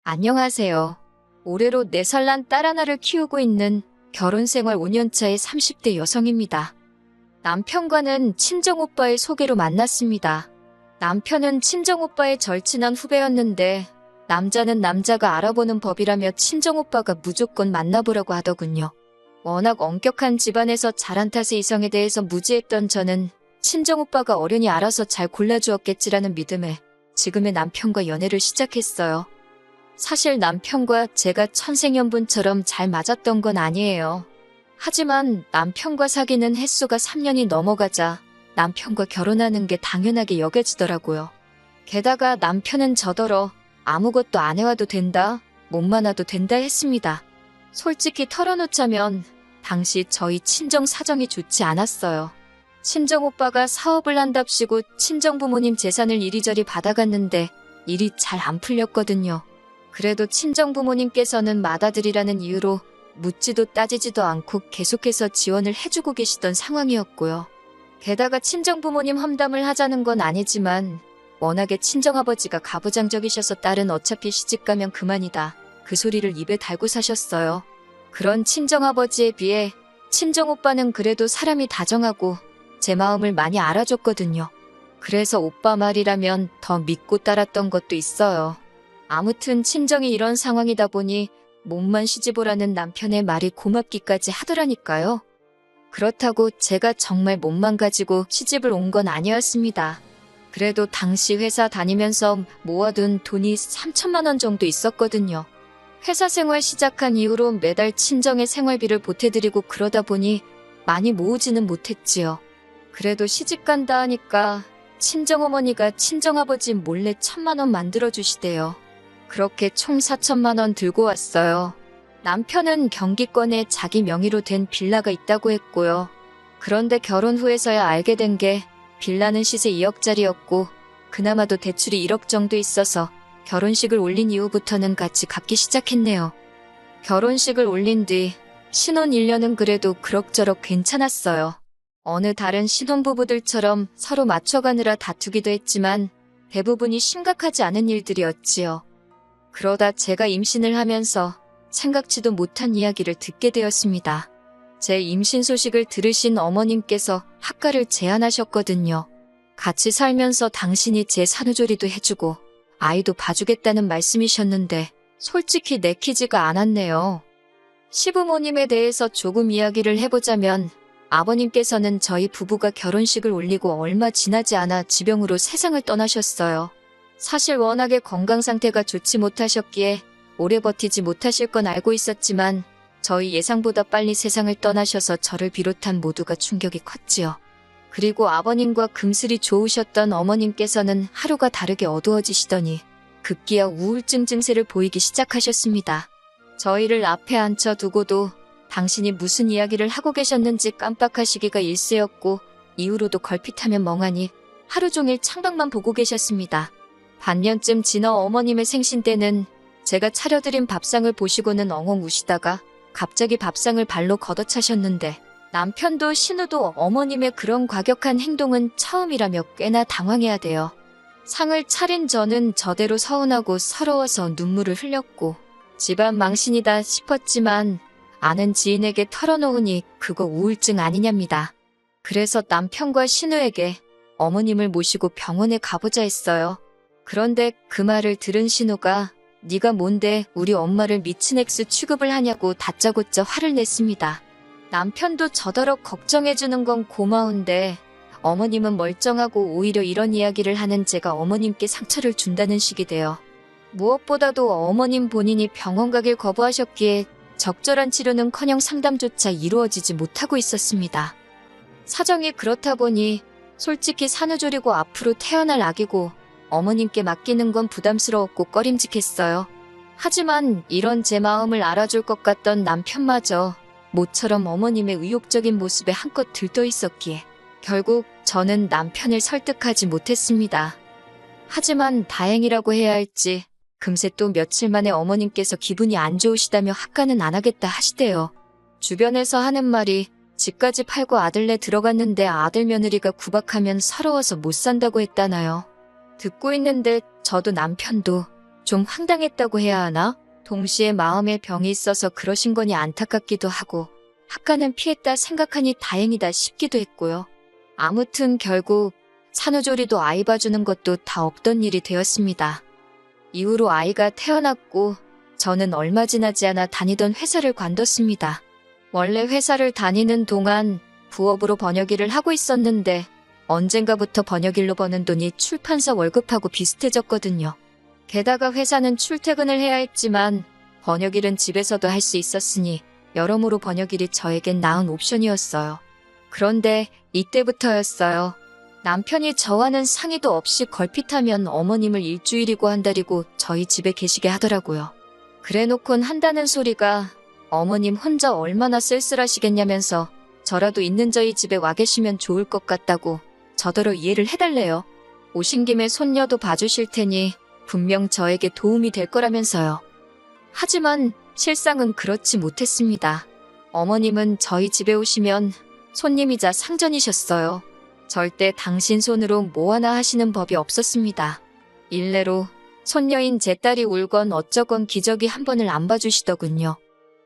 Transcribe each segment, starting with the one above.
안녕하세요. 올해로 4살 난 딸 하나를 키우고 있는 결혼 생활 5년차의 30대 여성입니다. 남편과는 친정오빠의 소개로 만났습니다. 남편은 친정오빠의 절친한 후배였는데 남자는 남자가 알아보는 법이라며 친정오빠가 무조건 만나보라고 하더군요. 워낙 엄격한 집안에서 자란 탓에 이성에 대해서 무지했던 저는 친정오빠가 어련히 알아서 잘 골라주었겠지라는 믿음에 지금의 남편과 연애를 시작했어요. 사실 남편과 제가 천생연분처럼 잘 맞았던 건 아니에요. 하지만 남편과 사귀는 횟수가 3년이 넘어가자 남편과 결혼하는 게 당연하게 여겨지더라고요. 게다가 남편은 저더러 아무것도 안 해와도 된다, 몸만 와도 된다 했습니다. 솔직히 털어놓자면 당시 저희 친정 사정이 좋지 않았어요. 친정오빠가 사업을 한답시고 친정부모님 재산을 이리저리 받아갔는데 일이 잘 안 풀렸거든요. 그래도 친정부모님께서는 맏아들이라는 이유로 묻지도 따지지도 않고 계속해서 지원을 해주고 계시던 상황이었고요. 게다가 친정부모님 험담을 하자는 건 아니지만 워낙에 친정아버지가 가부장적이셔서 딸은 어차피 시집가면 그만이다, 그 소리를 입에 달고 사셨어요. 그런 친정아버지에 비해 친정오빠는 그래도 사람이 다정하고 제 마음을 많이 알아줬거든요. 그래서 오빠 말이라면 더 믿고 따랐던 것도 있어요. 아무튼 친정이 이런 상황이다 보니 몸만 시집오라는 남편의 말이 고맙기까지 하더라니까요. 그렇다고 제가 정말 몸만 가지고 시집을 온 건 아니었습니다. 그래도 당시 회사 다니면서 모아둔 돈이 3천만 원 정도 있었거든요. 회사 생활 시작한 이후로 매달 친정의 생활비를 보태드리고 그러다 보니 많이 모으지는 못했지요. 그래도 시집 간다 하니까 친정어머니가 친정아버지 몰래 1,000만 원 만들어주시대요. 그렇게 총 4천만 원 들고 왔어요. 남편은 경기권에 자기 명의로 된 빌라가 있다고 했고요. 그런데 결혼 후에서야 알게 된 게 빌라는 시세 2억짜리였고 그나마도 대출이 1억 정도 있어서 결혼식을 올린 이후부터는 같이 갚기 시작했네요. 결혼식을 올린 뒤 신혼 1년은 그래도 그럭저럭 괜찮았어요. 어느 다른 신혼부부들처럼 서로 맞춰가느라 다투기도 했지만 대부분이 심각하지 않은 일들이었지요. 그러다 제가 임신을 하면서 생각지도 못한 이야기를 듣게 되었습니다. 제 임신 소식을 들으신 어머님께서 학가를 제안하셨거든요. 같이 살면서 당신이 제 산후조리도 해주고 아이도 봐주겠다는 말씀이셨는데 솔직히 내키지가 않았네요. 시부모님에 대해서 조금 이야기를 해보자면 아버님께서는 저희 부부가 결혼식을 올리고 얼마 지나지 않아 지병으로 세상을 떠나셨어요. 사실 워낙에 건강 상태가 좋지 못하셨기에 오래 버티지 못하실 건 알고 있었지만 저희 예상보다 빨리 세상을 떠나셔서 저를 비롯한 모두가 충격이 컸지요. 그리고 아버님과 금슬이 좋으셨던 어머님께서는 하루가 다르게 어두워지시더니 급기야 우울증 증세를 보이기 시작하셨습니다. 저희를 앞에 앉혀두고도 당신이 무슨 이야기를 하고 계셨는지 깜빡하시기가 일쑤였고 이후로도 걸핏하면 멍하니 하루 종일 창밖만 보고 계셨습니다. 반년쯤 지나 어머님의 생신 때는 제가 차려드린 밥상을 보시고는 엉엉 우시다가 갑자기 밥상을 발로 걷어차셨는데 남편도 신우도 어머님의 그런 과격한 행동은 처음이라며 꽤나 당황해야 돼요. 상을 차린 저는 저대로 서운하고 서러워서 눈물을 흘렸고 집안 망신이다 싶었지만 아는 지인에게 털어놓으니 그거 우울증 아니냐입니다. 그래서 남편과 신우에게 어머님을 모시고 병원에 가보자 했어요. 그런데 그 말을 들은 신우가 네가 뭔데 우리 엄마를 미친 액수 취급을 하냐고 다짜고짜 화를 냈습니다. 남편도 저더러 걱정해주는 건 고마운데 어머님은 멀쩡하고 오히려 이런 이야기를 하는 제가 어머님께 상처를 준다는 식이 돼요. 무엇보다도 어머님 본인이 병원 가길 거부하셨기에 적절한 치료는커녕 상담조차 이루어지지 못하고 있었습니다. 사정이 그렇다 보니 솔직히 산후조리고 앞으로 태어날 아기고 어머님께 맡기는 건 부담스러웠고 꺼림직했어요. 하지만 이런 제 마음을 알아줄 것 같던 남편마저 모처럼 어머님의 의욕적인 모습에 한껏 들떠 있었기에 결국 저는 남편을 설득하지 못했습니다. 하지만 다행이라고 해야 할지 금세 또 며칠 만에 어머님께서 기분이 안 좋으시다며 학가는 안 하겠다 하시대요. 주변에서 하는 말이 집까지 팔고 아들네 들어갔는데 아들 며느리가 구박하면 서러워서 못 산다고 했다나요. 듣고 있는데 저도 남편도 좀 황당했다고 해야 하나? 동시에 마음에 병이 있어서 그러신 거니 안타깝기도 하고 학가는 피했다 생각하니 다행이다 싶기도 했고요. 아무튼 결국 산후조리도 아이 봐주는 것도 다 없던 일이 되었습니다. 이후로 아이가 태어났고 저는 얼마 지나지 않아 다니던 회사를 관뒀습니다. 원래 회사를 다니는 동안 부업으로 번역일을 하고 있었는데 언젠가부터 번역일로 버는 돈이 출판사 월급하고 비슷해졌거든요. 게다가 회사는 출퇴근을 해야 했지만 번역일은 집에서도 할 수 있었으니 여러모로 번역일이 저에겐 나은 옵션이었어요. 그런데 이때부터였어요. 남편이 저와는 상의도 없이 걸핏하면 어머님을 일주일이고 한 달이고 저희 집에 계시게 하더라고요. 그래놓곤 한다는 소리가 어머님 혼자 얼마나 쓸쓸하시겠냐면서 저라도 있는 저희 집에 와 계시면 좋을 것 같다고 저더러 이해를 해달래요. 오신 김에 손녀도 봐주실 테니 분명 저에게 도움이 될 거라면서요. 하지만 실상은 그렇지 못했습니다. 어머님은 저희 집에 오시면 손님이자 상전이셨어요. 절대 당신 손으로 뭐 하나 하시는 법이 없었습니다. 일례로 손녀인 제 딸이 울건 어쩌건 기저귀 한 번을 안 봐주시더군요.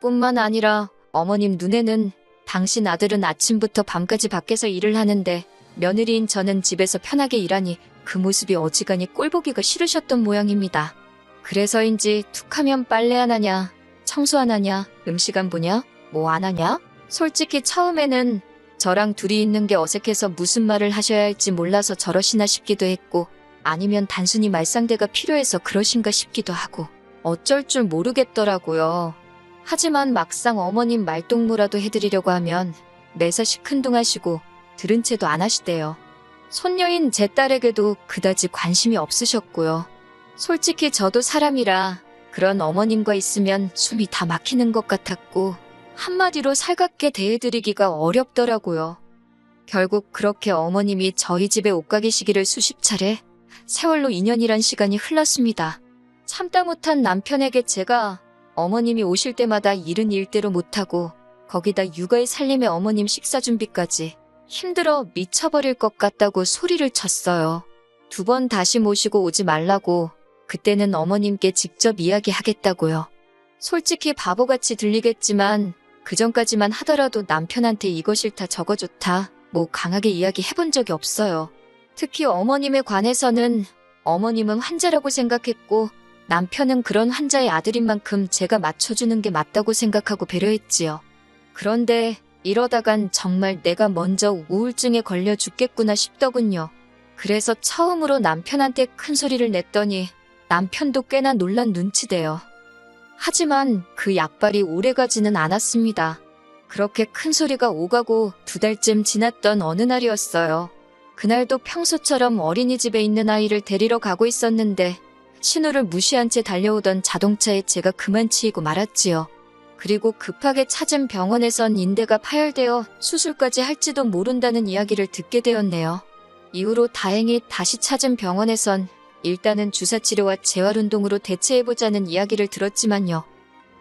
뿐만 아니라 어머님 눈에는 당신 아들은 아침부터 밤까지 밖에서 일을 하는데 며느리인 저는 집에서 편하게 일하니 그 모습이 어지간히 꼴보기가 싫으셨던 모양입니다. 그래서인지 툭하면 빨래 안 하냐, 청소 안 하냐, 음식 안 보냐, 뭐 안 하냐? 솔직히 처음에는 저랑 둘이 있는 게 어색해서 무슨 말을 하셔야 할지 몰라서 저러시나 싶기도 했고 아니면 단순히 말상대가 필요해서 그러신가 싶기도 하고 어쩔 줄 모르겠더라고요. 하지만 막상 어머님 말동무라도 해드리려고 하면 매사 시큰둥하시고 들은 채도 안 하시대요. 손녀인 제 딸에게도 그다지 관심이 없으셨고요. 솔직히 저도 사람이라 그런 어머님과 있으면 숨이 다 막히는 것 같았고 한마디로 살갑게 대해드리기가 어렵더라고요. 결국 그렇게 어머님이 저희 집에 옷가게 시기를 수십 차례 세월로 2년이란 시간이 흘렀습니다. 참다 못한 남편에게 제가 어머님이 오실 때마다 일은 일대로 못하고 거기다 육아에 살림에 어머님 식사 준비까지 힘들어 미쳐버릴 것 같다고 소리를 쳤어요. 2번 다시 모시고 오지 말라고 그때는 어머님께 직접 이야기하겠다고요. 솔직히 바보같이 들리겠지만 그전까지만 하더라도 남편한테 이거 싫다 저거 좋다 뭐 강하게 이야기해본 적이 없어요. 특히 어머님에 관해서는 어머님은 환자라고 생각했고 남편은 그런 환자의 아들인 만큼 제가 맞춰주는 게 맞다고 생각하고 배려했지요. 그런데 이러다간 정말 내가 먼저 우울증에 걸려 죽겠구나 싶더군요. 그래서 처음으로 남편한테 큰 소리를 냈더니 남편도 꽤나 놀란 눈치대요. 하지만 그 약발이 오래가지는 않았습니다. 그렇게 큰 소리가 오가고 2달쯤 지났던 어느 날이었어요. 그날도 평소처럼 어린이집에 있는 아이를 데리러 가고 있었는데 신호를 무시한 채 달려오던 자동차에 제가 그만 치이고 말았지요. 그리고 급하게 찾은 병원에선 인대가 파열되어 수술까지 할지도 모른다는 이야기를 듣게 되었네요. 이후로 다행히 다시 찾은 병원에선 일단은 주사치료와 재활운동으로 대체해보자는 이야기를 들었지만요.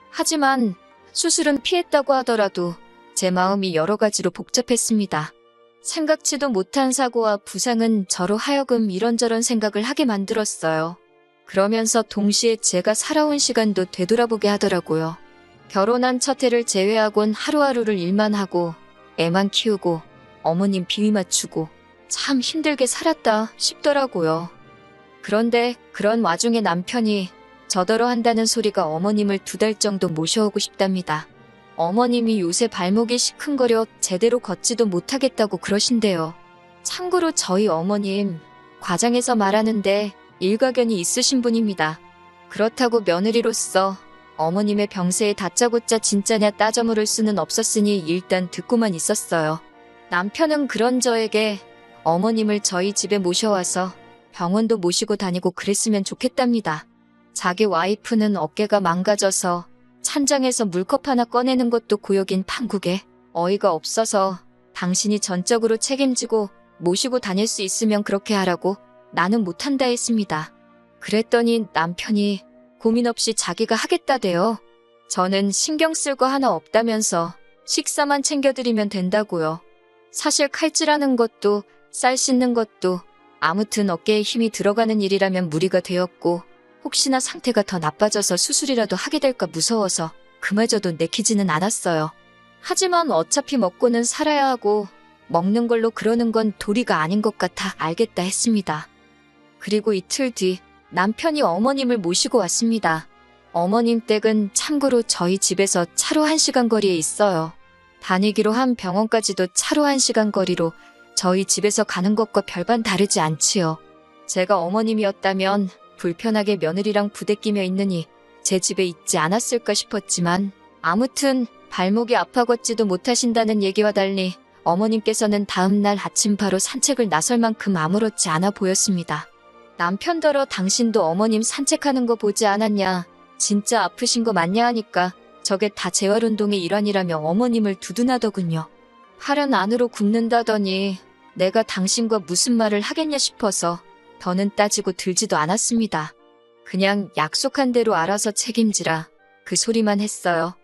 하지만 수술은 피했다고 하더라도 제 마음이 여러 가지로 복잡했습니다. 생각지도 못한 사고와 부상은 저로 하여금 이런저런 생각을 하게 만들었어요. 그러면서 동시에 제가 살아온 시간도 되돌아보게 하더라고요. 결혼한 첫 해를 제외하곤 하루하루를 일만 하고 애만 키우고 어머님 비위 맞추고 참 힘들게 살았다 싶더라고요. 그런데 그런 와중에 남편이 저더러 한다는 소리가 어머님을 2달 정도 모셔오고 싶답니다. 어머님이 요새 발목이 시큰거려 제대로 걷지도 못하겠다고 그러신대요. 참고로 저희 어머님 과장해서 말하는데 일가견이 있으신 분입니다. 그렇다고 며느리로서 어머님의 병세에 다짜고짜 진짜냐 따져 물을 수는 없었으니 일단 듣고만 있었어요. 남편은 그런 저에게 어머님을 저희 집에 모셔와서 병원도 모시고 다니고 그랬으면 좋겠답니다. 자기 와이프는 어깨가 망가져서 찬장에서 물컵 하나 꺼내는 것도 고역인 판국에 어이가 없어서 당신이 전적으로 책임지고 모시고 다닐 수 있으면 그렇게 하라고 나는 못한다 했습니다. 그랬더니 남편이 고민 없이 자기가 하겠다대요. 저는 신경 쓸 거 하나 없다면서 식사만 챙겨드리면 된다고요. 사실 칼질하는 것도 쌀 씻는 것도 아무튼 어깨에 힘이 들어가는 일이라면 무리가 되었고 혹시나 상태가 더 나빠져서 수술이라도 하게 될까 무서워서 그마저도 내키지는 않았어요. 하지만 어차피 먹고는 살아야 하고 먹는 걸로 그러는 건 도리가 아닌 것 같아 알겠다 했습니다. 그리고 이틀 뒤 남편이 어머님을 모시고 왔습니다. 어머님 댁은 참고로 저희 집에서 차로 1시간 거리에 있어요. 다니기로 한 병원까지도 차로 1시간 거리로 저희 집에서 가는 것과 별반 다르지 않지요. 제가 어머님이었다면 불편하게 며느리랑 부대끼며 있느니 제 집에 있지 않았을까 싶었지만 아무튼 발목이 아파 걷지도 못하신다는 얘기와 달리 어머님께서는 다음날 아침 바로 산책을 나설 만큼 아무렇지 않아 보였습니다. 남편더러 당신도 어머님 산책하는 거 보지 않았냐, 진짜 아프신 거 맞냐 하니까 저게 다 재활운동의 일환이라며 어머님을 두둔하더군요. 팔은 안으로 굽는다더니 내가 당신과 무슨 말을 하겠냐 싶어서 더는 따지고 들지도 않았습니다. 그냥 약속한 대로 알아서 책임지라 그 소리만 했어요.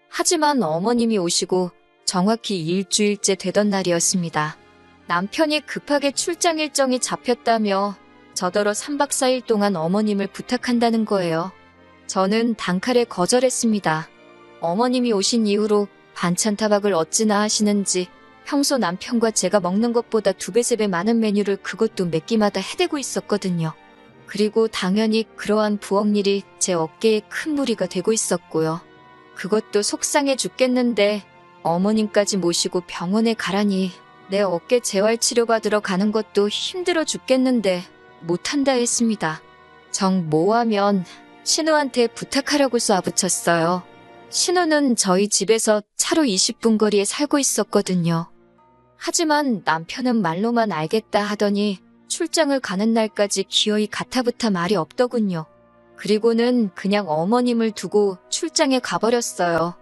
하지만 어머님이 오시고 정확히 일주일째 되던 날이었습니다. 남편이 급하게 출장 일정이 잡혔다며 저더러 3박 4일 동안 어머님을 부탁한다는 거예요. 저는 단칼에 거절했습니다. 어머님이 오신 이후로 반찬 타박을 어찌나 하시는지 평소 남편과 제가 먹는 것보다 2배, 3배 많은 메뉴를 그것도 몇 끼마다 해대고 있었거든요. 그리고 당연히 그러한 부엌일이 제 어깨에 큰 무리가 되고 있었고요. 그것도 속상해 죽겠는데 어머님까지 모시고 병원에 가라니 내 어깨 재활치료 받으러 가는 것도 힘들어 죽겠는데 못한다 했습니다. 정 뭐하면 신우한테 부탁하라고 쏘아붙였어요. 신우는 저희 집에서 차로 20분 거리에 살고 있었거든요. 하지만 남편은 말로만 알겠다 하더니 출장을 가는 날까지 기어이 가타부타 말이 없더군요. 그리고는 그냥 어머님을 두고 출장에 가버렸어요.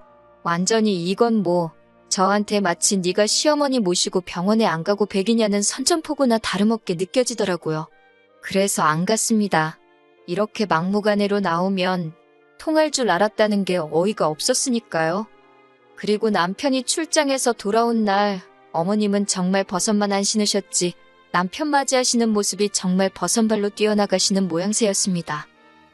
완전히 이건 뭐 저한테 마치 네가 시어머니 모시고 병원에 안 가고 백이냐는 선전포고나 다름없게 느껴지더라고요. 그래서 안 갔습니다. 이렇게 막무가내로 나오면 통할 줄 알았다는 게 어이가 없었으니까요. 그리고 남편이 출장에서 돌아온 날 어머님은 정말 버선만 안 신으셨지 남편 맞이하시는 모습이 정말 버선발로 뛰어나가시는 모양새였습니다.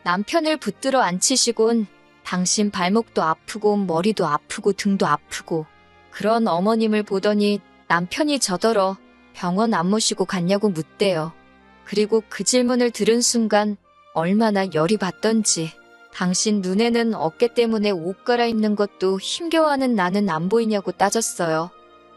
남편을 붙들어 앉히시곤 당신 발목도 아프고 머리도 아프고 등도 아프고 그런 어머님을 보더니 남편이 저더러 병원 안 모시고 갔냐고 묻대요. 그리고 그 질문을 들은 순간 얼마나 열이 받던지 당신 눈에는 어깨 때문에 옷 갈아입는 것도 힘겨워하는 나는 안 보이냐고 따졌어요.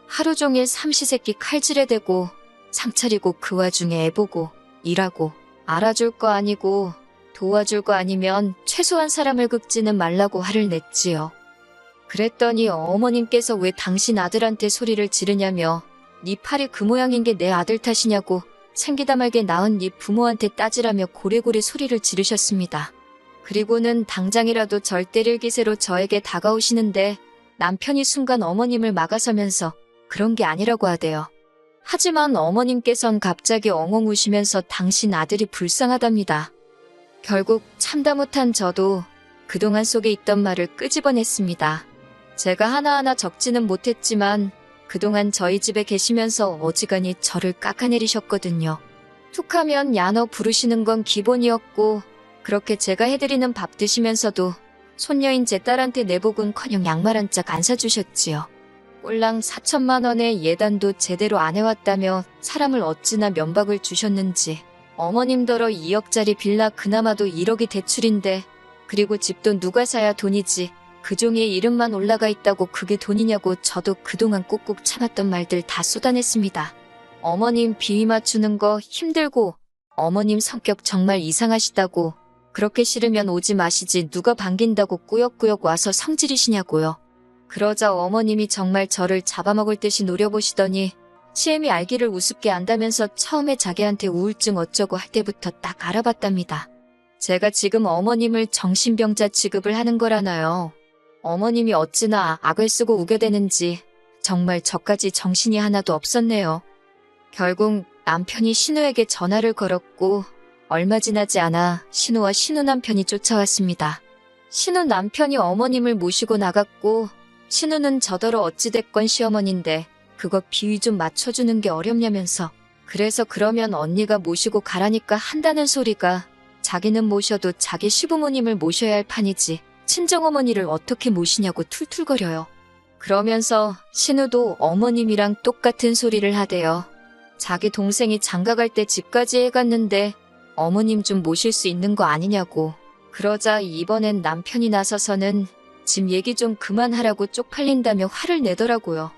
하루 종일 삼시세끼 칼질에 대고 상차리고 그 와중에 애보고 일하고 알아줄 거 아니고 도와줄 거 아니면 최소한 사람을 긁지는 말라고 화를 냈지요. 그랬더니 어머님께서 왜 당신 아들한테 소리를 지르냐며 네 팔이 그 모양인 게 내 아들 탓이냐고 생기다 말게 낳은 네 부모한테 따지라며 고래고래 소리를 지르셨습니다. 그리고는 당장이라도 절 때릴 기세로 저에게 다가오시는데 남편이 순간 어머님을 막아서면서 그런 게 아니라고 하대요. 하지만 어머님께선 갑자기 엉엉 우시면서 당신 아들이 불쌍하답니다. 결국 참다 못한 저도 그동안 속에 있던 말을 끄집어냈습니다. 제가 하나하나 적지는 못했지만 그동안 저희 집에 계시면서 어지간히 저를 깎아내리셨거든요. 툭하면 야너 부르시는 건 기본이었고 그렇게 제가 해드리는 밥 드시면서도 손녀인 제 딸한테 내복은커녕 양말 한 짝 안 사주셨지요. 꼴랑 4천만 원의 예단도 제대로 안 해왔다며 사람을 어찌나 면박을 주셨는지 어머님더러 2억짜리 빌라 그나마도 1억이 대출인데 그리고 집도 누가 사야 돈이지 그 종이에 이름만 올라가 있다고 그게 돈이냐고 저도 그동안 꾹꾹 참았던 말들 다 쏟아냈습니다. 어머님 비위 맞추는 거 힘들고 어머님 성격 정말 이상하시다고 그렇게 싫으면 오지 마시지 누가 반긴다고 꾸역꾸역 와서 성질이시냐고요. 그러자 어머님이 정말 저를 잡아먹을 듯이 노려보시더니 시엠이 알기를 우습게 안다면서 처음에 자기한테 우울증 어쩌고 할 때부터 딱 알아봤답니다. 제가 지금 어머님을 정신병자 취급을 하는 거라나요. 어머님이 어찌나 악을 쓰고 우겨대는지 정말 저까지 정신이 하나도 없었네요. 결국 남편이 신우에게 전화를 걸었고 얼마 지나지 않아 신우와 신우 남편이 쫓아왔습니다. 신우 남편이 어머님을 모시고 나갔고 신우는 저더러 어찌됐건 시어머니인데 그거 비위 좀 맞춰주는 게 어렵냐면서 그래서 그러면 언니가 모시고 가라니까 한다는 소리가 자기는 모셔도 자기 시부모님을 모셔야 할 판이지 친정어머니를 어떻게 모시냐고 툴툴거려요. 그러면서 신우도 어머님이랑 똑같은 소리를 하대요. 자기 동생이 장가갈 때 집까지 해갔는데 어머님 좀 모실 수 있는 거 아니냐고. 그러자 이번엔 남편이 나서서는 집 얘기 좀 그만하라고 쪽팔린다며 화를 내더라고요.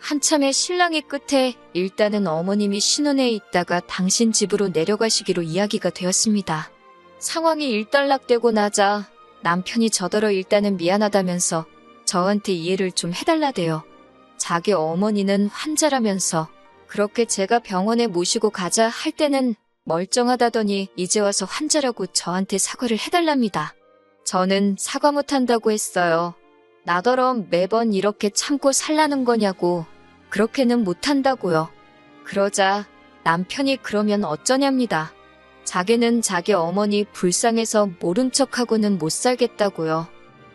한참의 실랑이 끝에 일단은 어머님이 신혼에 있다가 당신 집으로 내려가시기로 이야기가 되었습니다. 상황이 일단락되고 나자 남편이 저더러 일단은 미안하다면서 저한테 이해를 좀 해달라대요. 자기 어머니는 환자라면서 그렇게 제가 병원에 모시고 가자 할 때는 멀쩡하다더니 이제 와서 환자라고 저한테 사과를 해달랍니다. 저는 사과 못한다고 했어요. 나더러 매번 이렇게 참고 살라는 거냐고. 그렇게는 못한다고요. 그러자 남편이 그러면 어쩌냐입니다. 자기는 자기 어머니 불쌍해서 모른 척하고는 못 살겠다고요.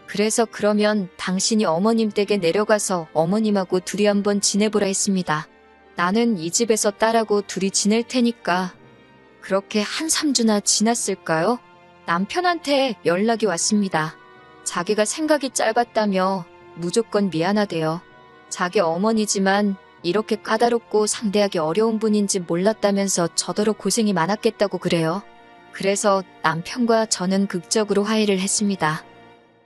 그래서 그러면 당신이 어머님 댁에 내려가서 어머님하고 둘이 한번 지내보라 했습니다. 나는 이 집에서 딸하고 둘이 지낼 테니까. 그렇게 한 3주나 지났을까요? 남편한테 연락이 왔습니다. 자기가 생각이 짧았다며 무조건 미안하대요. 자기 어머니지만 이렇게 까다롭고 상대하기 어려운 분인지 몰랐다면서 저더러 고생이 많았겠다고 그래요. 그래서 남편과 저는 극적으로 화해를 했습니다.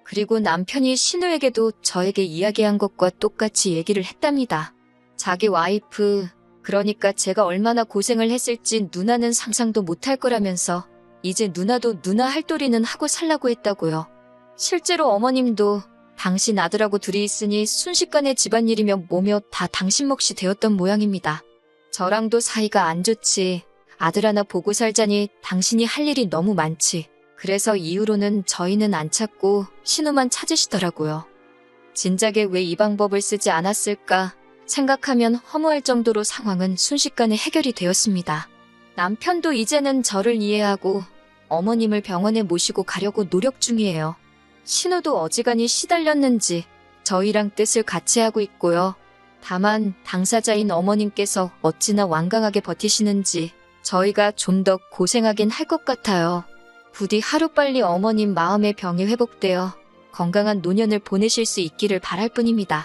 그리고 남편이 신우에게도 저에게 이야기한 것과 똑같이 얘기를 했답니다. 자기 와이프, 그러니까 제가 얼마나 고생을 했을지 누나는 상상도 못할 거라면서 이제 누나도 누나 할 도리는 하고 살라고 했다고요. 실제로 어머님도 당신 아들하고 둘이 있으니 순식간에 집안일이며 뭐며 다 당신 몫이 되었던 모양입니다. 저랑도 사이가 안 좋지. 아들 하나 보고 살자니 당신이 할 일이 너무 많지. 그래서 이후로는 저희는 안 찾고 신우만 찾으시더라고요. 진작에 왜 이 방법을 쓰지 않았을까 생각하면 허무할 정도로 상황은 순식간에 해결이 되었습니다. 남편도 이제는 저를 이해하고 어머님을 병원에 모시고 가려고 노력 중이에요. 신우도 어지간히 시달렸는지 저희랑 뜻을 같이 하고 있고요. 다만 당사자인 어머님께서 어찌나 완강하게 버티시는지 저희가 좀 더 고생하긴 할 것 같아요. 부디 하루빨리 어머님 마음의 병이 회복되어 건강한 노년을 보내실 수 있기를 바랄 뿐입니다.